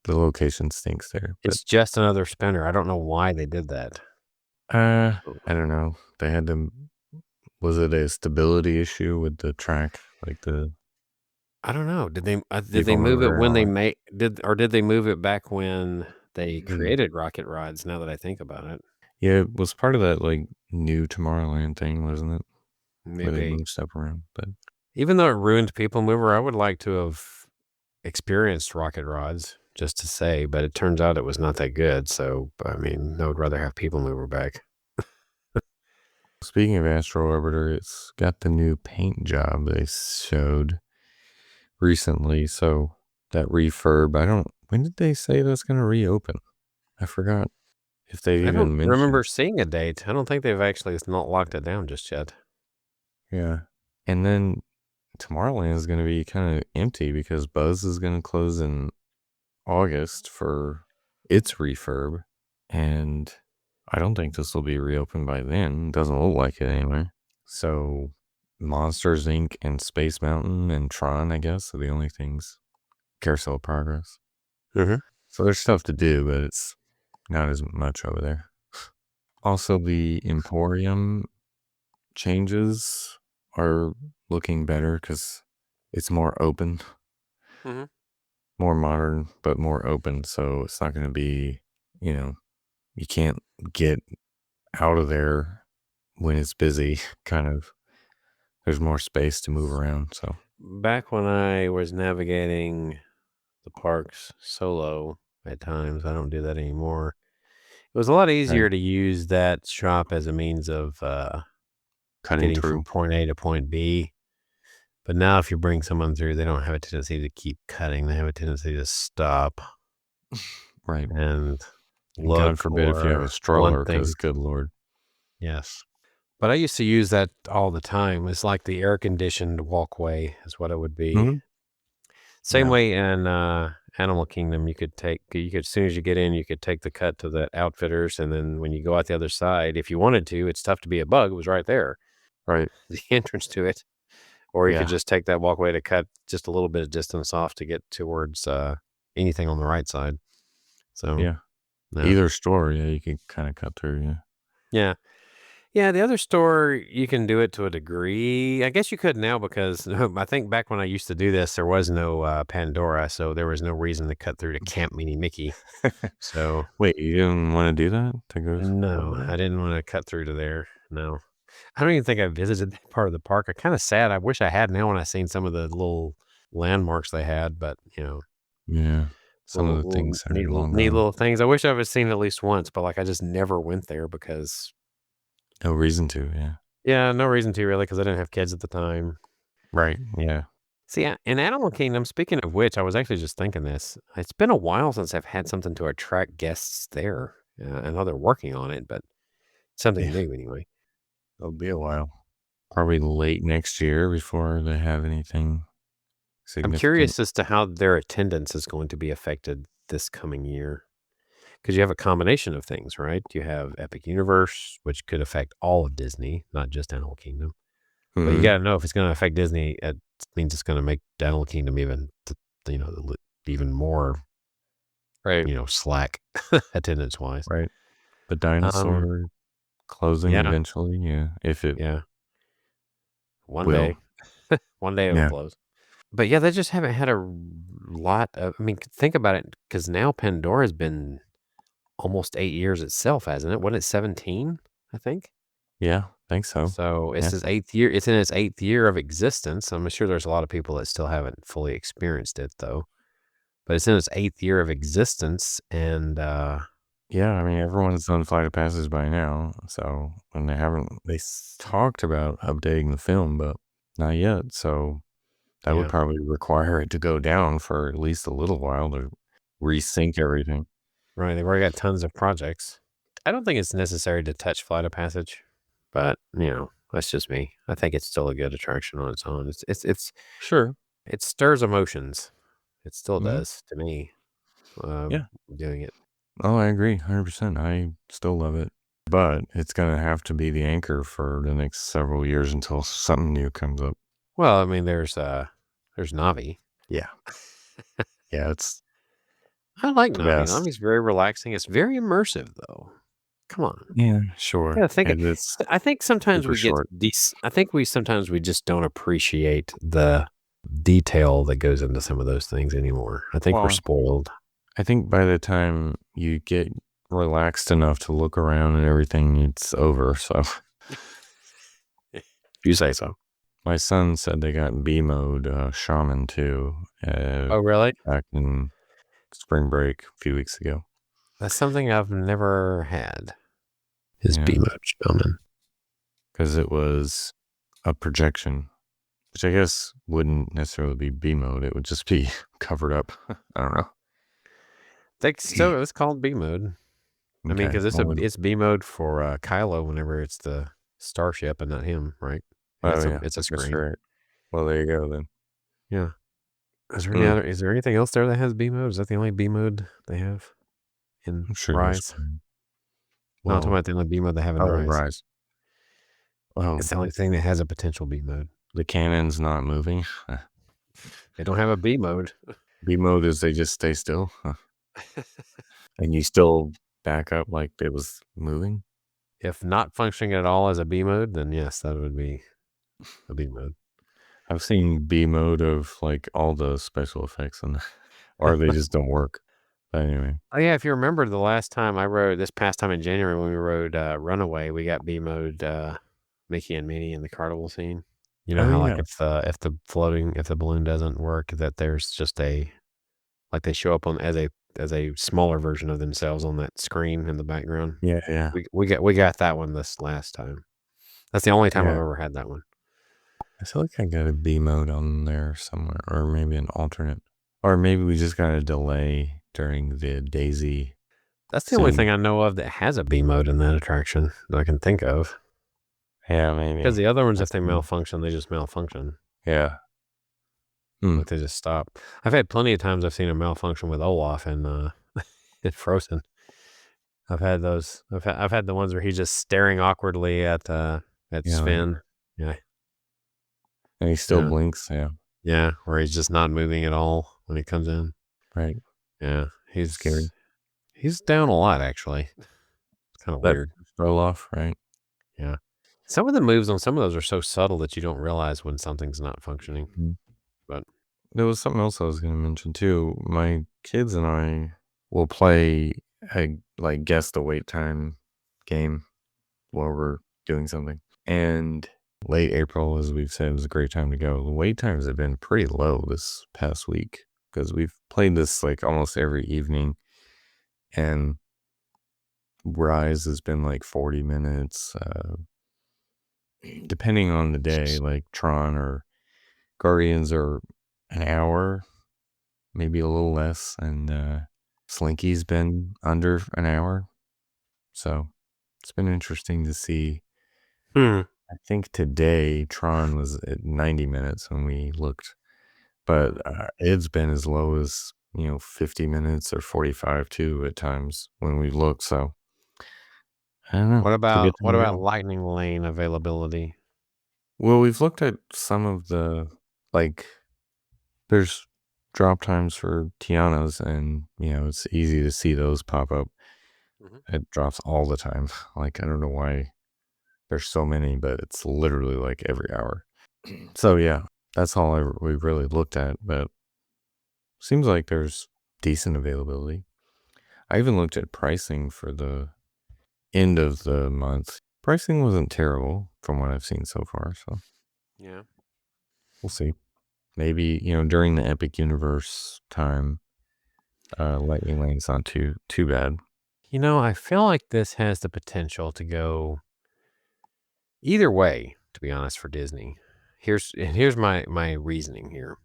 the location stinks there, but It's just another spinner. I don't know why they did that. I don't know. They had to. Was it a stability issue with the track, like the I don't know. Did they people move it mover and when all they that? did they move it back when they Mm. created rocket rides? Now that I think about it, Yeah, it was part of that like new Tomorrowland thing, wasn't it? Where they maybe moved stuff around, but even though it ruined People Mover, I would like to have experienced rocket rides just to say, but it turns out it was not that good. So I mean, I would rather have People Mover back. speaking of Astro Orbiter, it's got the new paint job they showed recently. So that refurb, I don't. When did they say that's going to reopen? I forgot if they I don't even remember mentioned. seeing a date. I don't think they've actually not locked it down just yet. Yeah, and then Tomorrowland is going to be kind of empty because Buzz is going to close in August for its refurb, and I don't think this will be reopened by then. Doesn't look like it anyway. So Monsters Inc. and Space Mountain and Tron, I guess, are the only things. Carousel of Progress. Mm-hmm. So there's stuff to do, but it's not as much over there. Also, the Emporium changes are looking better because it's more open, Mm-hmm. more modern, but more open. So it's not going to be, you can't get out of there when it's busy, kind of. There's more space to move around. So, Back when I was navigating the parks solo at times, I don't do that anymore. It was a lot right. easier to use that shop as a means of Cutting getting from through. point A to point B. But now, if you bring someone through, they don't have a tendency to keep cutting. They have a tendency to stop Right. and And God look forbid if you have a or want stroller, because things. good Lord. Yes. But I used to use that all the time. It's like the air conditioned walkway is what it would be. Hmm. Same Yeah. way in Animal Kingdom, you could as soon as you get in, you could take the cut to the outfitters, and then when you go out the other side, if you wanted to, it's tough to be a bug. It was right there, Right. the entrance to it. Or you could Yeah. just take that walkway to cut just a little bit of distance off to get towards anything on the right side. So Yeah. no, Either store, yeah, you can kind of cut through. Yeah. yeah. Yeah, the other store, you can do it to a degree. I guess you could now because I think back when I used to do this, there was no Pandora, so there was no reason to cut through to Camp Mini Mickey. So Wait, you didn't want to do that to go over no, there? I didn't want to cut through to there. No, I don't even think I visited that part of the park. I'm kind of sad. I wish I had now when I seen some of the little landmarks they had, but Yeah. Some of the little things are long neat gone. little things. I wish I would seen at least once, but like I just never went there because No reason to. Yeah. yeah, no reason to really because I didn't have kids at the time. Right. Yeah. See, in Animal Kingdom, speaking of which, I was actually just thinking this. It's been a while since I've had something to attract guests there. I know they're working on it, but something Yeah. new anyway. It'll be a while. Probably late next year before they have anything I'm significant. curious as to how their attendance is going to be affected this coming year. Because you have a combination of things, right? You have Epic Universe, which could affect all of Disney, not just Animal Kingdom. But you Hmm. got to know if it's going to affect Disney, it means it's going to make Animal Kingdom even, even more, Right. slack attendance wise. Right. The Um, dinosaur closing yeah, eventually. Yeah. If it yeah. One will. day, one day it'll Yeah. close. But yeah, they just haven't had a lot of. I mean, think about it, because now Pandora's been almost 8 years itself, hasn't it? Wasn't it 17? I think. Yeah. Think so. So it's Yeah. its 8th year. It's in its 8th year of existence. I'm sure there's a lot of people that still haven't fully experienced it, though. But it's in its 8th year of existence, and Yeah, I mean, everyone's done Flight of Passage by now, so and talked about updating the film, but not yet. So that would yeah, probably require it to go down for at least a little while to resync everything. right. They've already got tons of projects. I don't think it's necessary to touch Flight of Passage, but That's just me. I think it's still a good attraction on its own. Sure. It stirs emotions. It still Mhm. does to me. Yeah. Doing it. Oh, I agree, 100%. I still love it, but it's gonna have to be the anchor for the next several years until something new comes up. Well, I mean, there's Navi. Yeah. Yeah, it's I like the Navi. best. Navi's very relaxing. It's very immersive, though. Come on. Yeah, sure. Yeah, think. And it's I think sometimes super we get short. these. I think we sometimes we just don't appreciate the detail that goes into some of those things anymore. I think we're Well, spoiled. I think by the time you get relaxed enough to look around and everything, it's over, so You say so. my son said they got B mode, Shaman too, Oh, really? back in spring break a few weeks ago. That's something I've never had. Is Yeah. B-mode Shaman. Because it was a projection, which I guess wouldn't necessarily be B mode. It would just be covered up. I don't know. So it's called B mode. I mean, Okay. because it's B mode for Kylo whenever it's the starship and not him, right? And Oh, yeah. it's a I guess screen. you're right. Well, there you go then. Yeah. Is there anything else there that has B mode? Is that the only B mode they have in I'm sure there's. Rise? No, I'm talking about the only B mode they have in Rise. Rise. Well, It's the only thing that has a potential B mode. the cannon's not moving. They don't have a B mode. B mode is they just stay still. And you still back up like it was moving. If not functioning at all as a B mode, then yes, that would be a B mode. I've seen B mode of like all the special effects or they just don't work. But anyway. Oh yeah, if you remember the last time I rode, this past time in January when we rode Runaway, we got B mode Mickey and Minnie in the carnival scene. You know how like if the balloon doesn't work, that there's just like they show up on as a smaller version of themselves on that screen in the background. Yeah. We got that one this last time. That's the only time I've Yeah. ever had that one. I feel like I got a B mode on there somewhere, or maybe an alternate, or maybe we just got a delay during the Daisy. That's the only thing I know of that has a B mode in that attraction that I can think of. Yeah, maybe. Because the other ones, if they malfunction, they just malfunction. Yeah. Like they just stop. I've had plenty of times I've seen a malfunction with Olaf and in Frozen. I've had those. I've had the ones where he's just staring awkwardly at Sven. Yeah. And he still blinks. Yeah. Yeah, where he's just not moving at all when he comes in. Right. Yeah, he's scary. He's down a lot actually. It's kind of weird. Roll off, right? Yeah. Some of the moves on some of those are so subtle that you don't realize when something's not functioning. Mm-hmm. But there was something else I was going to mention too. My kids and I will play a guess the wait time game while we're doing something. And late April, as we've said, is a great time to go. The wait times have been pretty low this past week because we've played this like almost every evening, and Rise has been like 40 minutes, depending on the day. Like Tron or Guardians are an hour, maybe a little less, and Slinky's been under an hour. So it's been interesting to see. I think today Tron was at 90 minutes when we looked, but it's been as low as 50 minutes or 45 too at times when we looked. So I don't know. What about Lightning Lane availability? Well, we've looked at some of the there's drop times for Tiana's, and it's easy to see those pop up. It drops all the time. Like I don't know why there's so many, but it's literally like every hour. So yeah, that's all we really looked at, but seems like there's decent availability. I even looked at pricing for the end of the month. Pricing wasn't terrible from what I've seen so far, so yeah, we'll see. Maybe during the Epic Universe time, Lightning Lane's not too bad. I feel like this has the potential to go either way, to be honest, for Disney. Here's my reasoning here.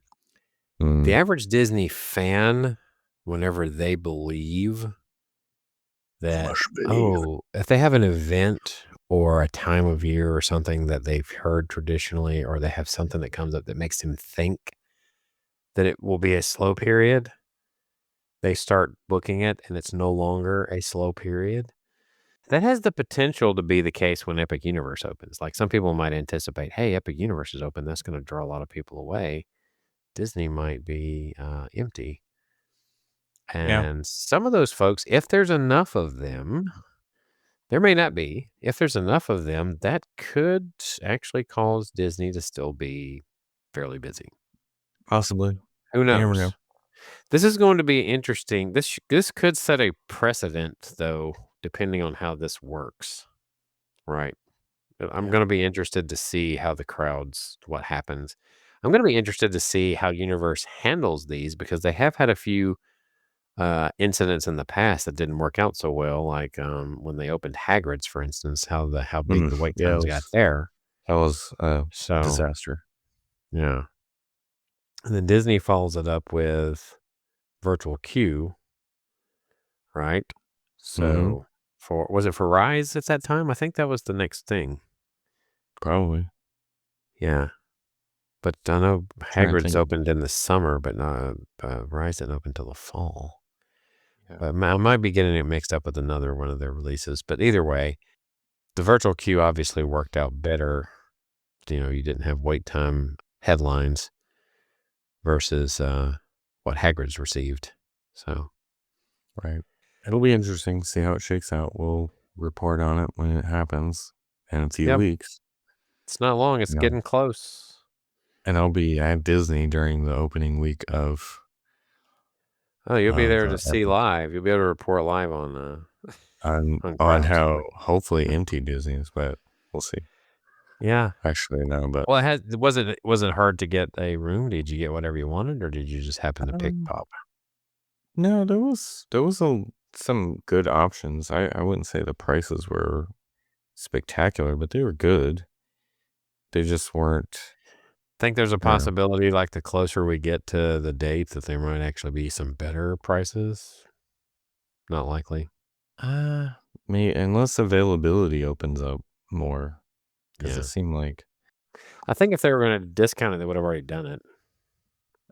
The average Disney fan, whenever they believe that, if they have an event or a time of year or something that they've heard traditionally, or they have something that comes up that makes them think that it will be a slow period, they start booking it and it's no longer a slow period. That has the potential to be the case when Epic Universe opens. Like some people might anticipate, hey, Epic Universe is open. That's going to draw a lot of people away. Disney might be empty. Yeah, And some of those folks, if there's enough of them, there may not be. If there's enough of them, that could actually cause Disney to still be fairly busy. possibly. Who You never know. knows? This is going to be interesting. This could set a precedent, though, depending on how this works. Right. I'm Yeah. going to be interested to see how what happens. I'm going to be interested to see how Universe handles these because they have had a few incidents in the past that didn't work out so well, like when they opened Hagrid's, for instance, how big the wait Yeah, times got there. that was a So disaster. yeah, and then Disney follows it up with Virtual Queue, right? Mhm. So was it for Rise at that time? I think that was the next thing. Probably. Yeah, but I know Trying to Hagrid's think. opened in the summer, but not Rise didn't open till the fall. Yeah. But I might be getting it mixed up with another one of their releases. But either way, the virtual queue obviously worked out better. You didn't have wait time headlines versus what Hagrid's received. So, Right. It'll be interesting to see how it shakes out. We'll report on it when it happens in a few yep, weeks. it's not long. It's You know, getting close. and I'll be at Disney during the opening week Oh, you'll be there to see Epic. live. You'll be able to report live on on On crowds. how hopefully empty Disney is, but we'll see. Yeah. Actually, no, but Well, was it hard to get a room? Did you get whatever you wanted, or did you just happen to pick um, Pop? no, there was some good options. I wouldn't say the prices were spectacular, but they were good. They just weren't. Think there's a I don't know. possibility, like the closer we get to the date, that there might actually be some better prices? Not likely. Uh, me unless availability opens up more, because it Yeah. seemed like I think if they were going to discount it, they would have already done it.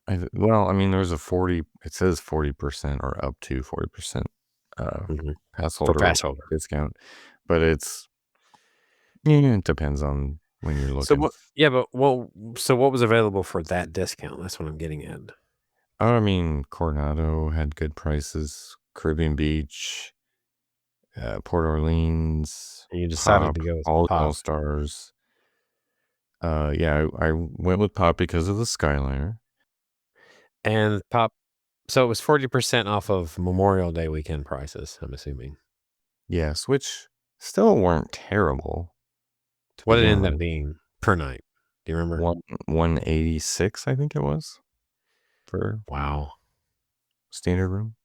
I mean, there's a 40. It says 40% or up to 40% uh Mhm. pass For holder pass holder. discount, but it depends on when you're So looking. what? Yeah, but so what was available for that discount? That's what I'm getting at. I mean, Coronado had good prices. Caribbean Beach, Port Orleans, And you decided Pop, to go with all the All Pop, Stars. Yeah, I went with Pop because of the Skyliner. and Pop. So it was 40% off of Memorial Day weekend prices. I'm assuming. Yes, which still weren't terrible to What did it begin end up with. being per night? Do you remember? 186, I think it was, for Wow, standard room.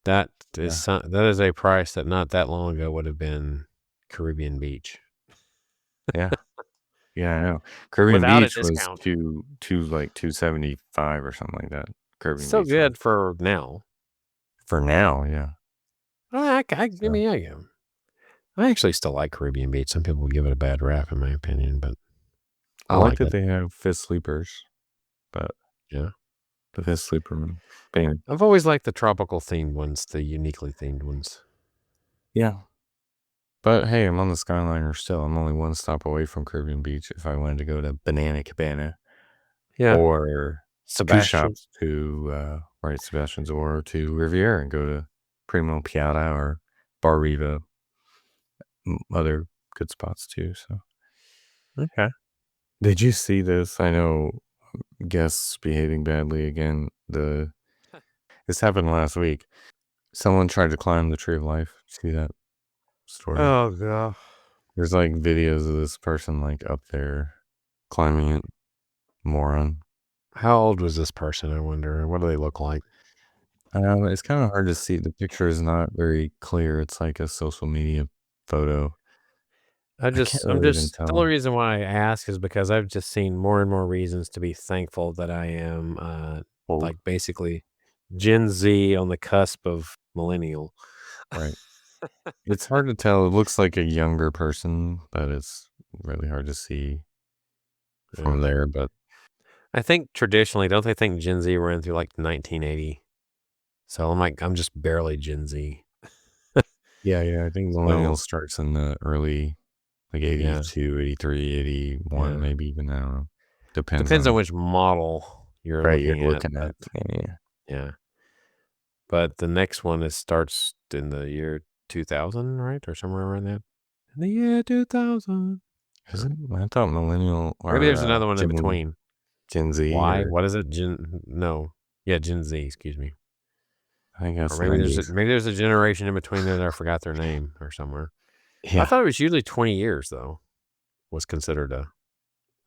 that Yeah. that is a price that not that long ago would have been Caribbean Beach Yeah. Yeah, I know. Caribbean without a Beach was discount. like 275 or something like that. Caribbean Still Beach was. good for now. For now, yeah. I So mean, I actually still like Caribbean Beach. Some people give it a bad rap, in my opinion, but I I like like that it. they have fifth sleepers, but Yeah. the fifth sleeper room. Bang. I've always liked the tropical themed ones, the uniquely themed ones. Yeah. But hey, I'm on the Skyliner still. I'm only one stop away from Caribbean Beach if I wanted to go to Banana Cabana Yeah. or two Sebastian. shops to right Sebastian's or to Riviera and go to Primo Piata or Bar Riva, other good spots too. So Okay. did you see this? I know guests behaving badly again. This happened last week. Someone tried to climb the tree of life. See that story? Oh, God. There's like videos of this person like up there climbing it. Moron. How old was this person, I wonder? What do they look like? It's kind of hard to see. The picture is not very clear. It's like a social media photo. I can't I'm really even just, the only tell. reason why I ask is because I've just seen more and more reasons to be thankful that I am, Old, like basically Gen Z on the cusp of millennial. right? It's hard to tell. It looks like a younger person, but it's really hard to see from there. But I think traditionally, don't they think Gen Z ran through like 1980? So I'm just barely Gen Z. yeah, I think millennial starts in the early, like 82, 83, 81, maybe even, I don't know. Depends on which model you're looking at. Yeah. But the next one starts in the year 2000, right? Or somewhere around that. In the year 2000. Is it? I thought millennial. Maybe there's another one in between. Gen Z. Why? What is it? No. Yeah, Gen Z, excuse me. I think that's or maybe there's a generation in between there that I forgot their name or somewhere. Yeah. I thought it was usually 20 years, though, was considered a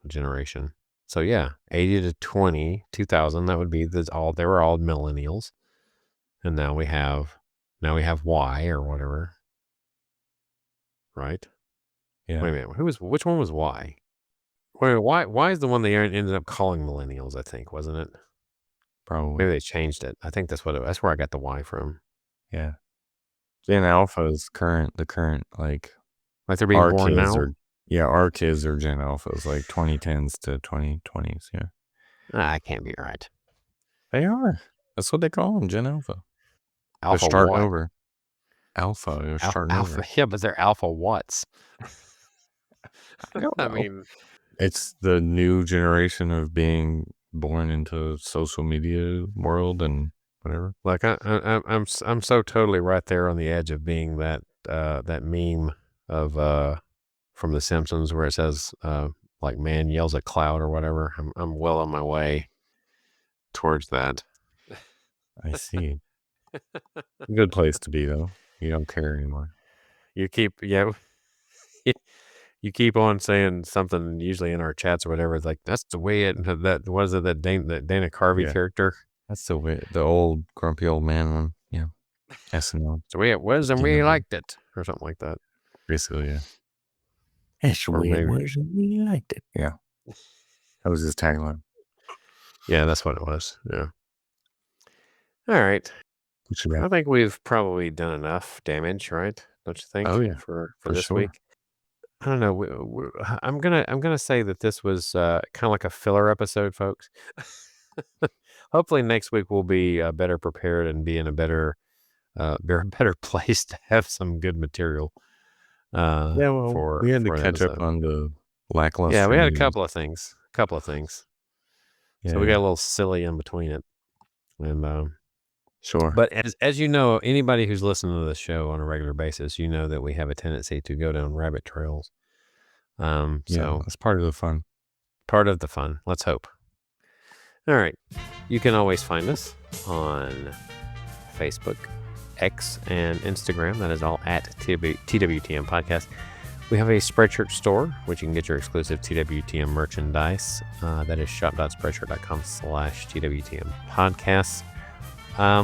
generation. So, yeah, 80 to 2000, that would be they were all millennials. And now we have Y or whatever. Right? Yeah. Wait a minute. Which one was Y? Wait, Y is the one they ended up calling millennials, I think, wasn't it? Probably. Maybe they changed it. I think that's where I got the Y from. Yeah. Gen Alpha is the current, like they're being born now? Our kids are Gen Alphas, like 2010s to 2020s, yeah. I can't be right. They are. That's what they call them, Gen Alpha. Alpha they're starting what? over. Alpha. They're starting over. Yeah, but they're alpha what's? I don't know. I mean, it's the new generation of being born into social media world and whatever. Like I'm so totally right there on the edge of being that meme of from The Simpsons where it says like man yells at cloud or whatever. I'm well on my way towards that. I see. Good place to be though. You don't care anymore. You keep you keep on saying something usually in our chats or whatever. It's like that's the way it that was it that Dana Carvey character. That's the old grumpy old man one. Yeah. SNL. It's the way it was and we liked it. Or something like that. Basically, yeah. That's the way it was and we liked it. Yeah. That was his tagline. Yeah, that's what it was. Yeah. All right. I think we've probably done enough damage, right? Don't you think? Oh yeah. For this week. I don't know. I'm gonna say that this was kind of like a filler episode, folks. Hopefully next week we'll be better prepared and be in a better place to have some good material. We had to catch up on the lackluster. Yeah, we had a couple of things. Yeah. So we got a little silly in between it, and sure. But as you know, anybody who's listening to this show on a regular basis, you know that we have a tendency to go down rabbit trails. So that's part of the fun. Let's hope. All right. You can always find us on Facebook, X, and Instagram. That is all at TWTM Podcast. We have a Spreadshirt store, which you can get your exclusive TWTM merchandise. That is shop.spreadshirt.com/TWTM Podcasts.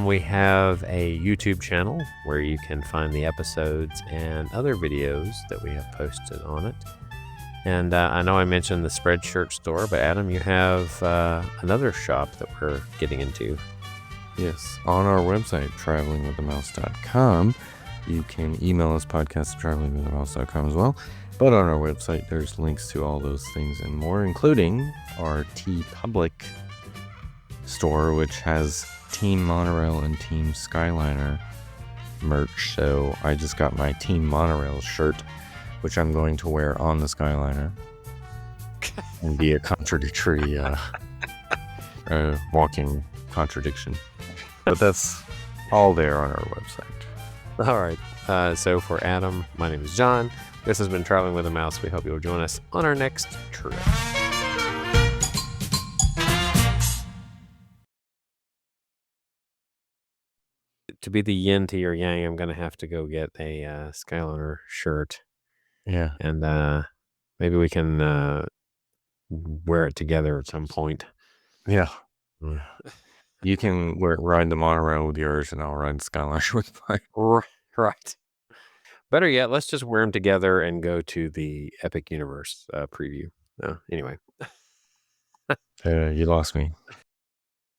We have a YouTube channel where you can find the episodes and other videos that we have posted on it. And I know I mentioned the Spreadshirt store, but Adam, you have another shop that we're getting into. Yes, on our website, travelingwiththemouse.com. You can email us podcast@travelingwiththemouse.com as well. But on our website, there's links to all those things and more, including our TeePublic store, which has Team Monorail and Team Skyliner merch. So I just got my Team Monorail shirt, which I'm going to wear on the Skyliner and be a contradictory walking contradiction. But that's all there on our website. All right. So for Adam, my name is John. This has been Traveling with a Mouse. We hope you'll join us on our next trip. To be the yin to your yang, I'm going to have to go get a Skyliner shirt. Yeah. And maybe we can wear it together at some point. Yeah. You can ride the monorail with yours, and I'll ride the Skyliner with mine. Right. Better yet, let's just wear them together and go to the Epic Universe preview. Anyway. You lost me.